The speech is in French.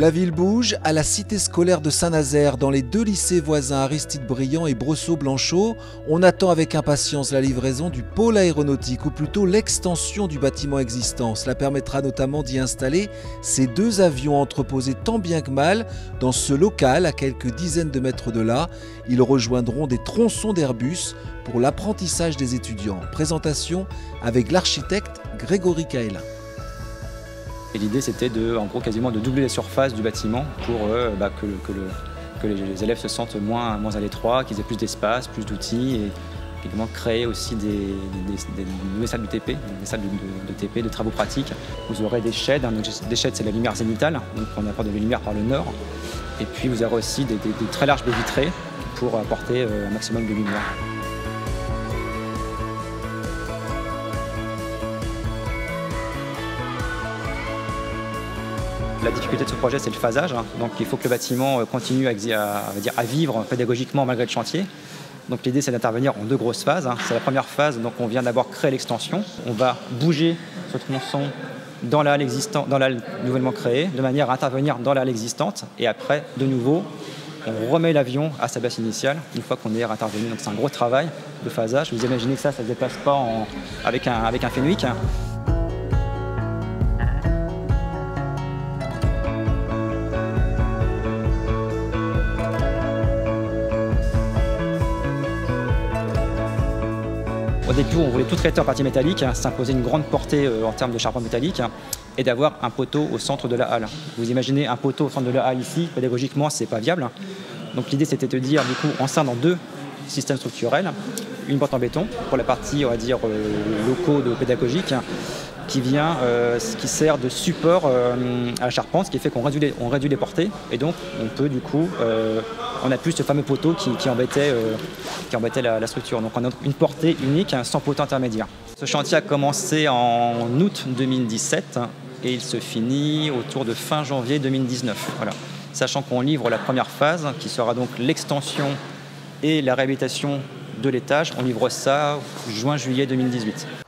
La ville bouge à la cité scolaire de Saint-Nazaire, dans les deux lycées voisins Aristide-Briand et Brosseau-Blanchot. On attend avec impatience la livraison du pôle aéronautique, ou plutôt l'extension du bâtiment existant. Cela permettra notamment d'y installer ces deux avions entreposés tant bien que mal dans ce local à quelques dizaines de mètres de là. Ils rejoindront des tronçons d'Airbus pour l'apprentissage des étudiants. Présentation avec l'architecte Grégory Caëlin. Et l'idée, c'était en gros quasiment de doubler la surface du bâtiment pour que les élèves se sentent moins à l'étroit, qu'ils aient plus d'espace, plus d'outils, et également créer aussi des nouvelles salles de TP, des salles de TP, de travaux pratiques. Vous aurez des sheds, des sheds c'est la lumière zénitale, donc on apporte de la lumière par le nord. Et puis vous aurez aussi des très larges baies vitrées pour apporter un maximum de lumière. La difficulté de ce projet, c'est le phasage. Donc il faut que le bâtiment continue à vivre pédagogiquement malgré le chantier. Donc l'idée, c'est d'intervenir en deux grosses phases. C'est la première phase, donc on vient d'abord créer l'extension. On va bouger ce tronçon dans la halle nouvellement créée, de manière à intervenir dans la halle existante. Et après, de nouveau, on remet l'avion à sa base initiale, une fois qu'on est intervenu. Donc c'est un gros travail de phasage. Vous imaginez que ça ne se déplace pas avec un Fenwick. Au début, on voulait tout traiter en partie métallique, s'imposer une grande portée en termes de charpente métallique et d'avoir un poteau au centre de la halle. Vous imaginez un poteau au centre de la halle ici, pédagogiquement, c'est pas viable. Donc l'idée, c'était de dire, du coup, on scinde en deux systèmes structurels. Une porte en béton pour la partie, on va dire, locaux pédagogique, qui sert de support à la charpente, ce qui fait qu'on réduit les portées. Et donc, on peut, du coup, on n'a plus ce fameux poteau qui embêtait la structure. Donc on a une portée unique, sans poteau intermédiaire. Ce chantier a commencé en août 2017 et il se finit autour de fin janvier 2019. Voilà. Sachant qu'on livre la première phase, qui sera donc l'extension et la réhabilitation de l'étage. On livre ça juin-juillet 2018.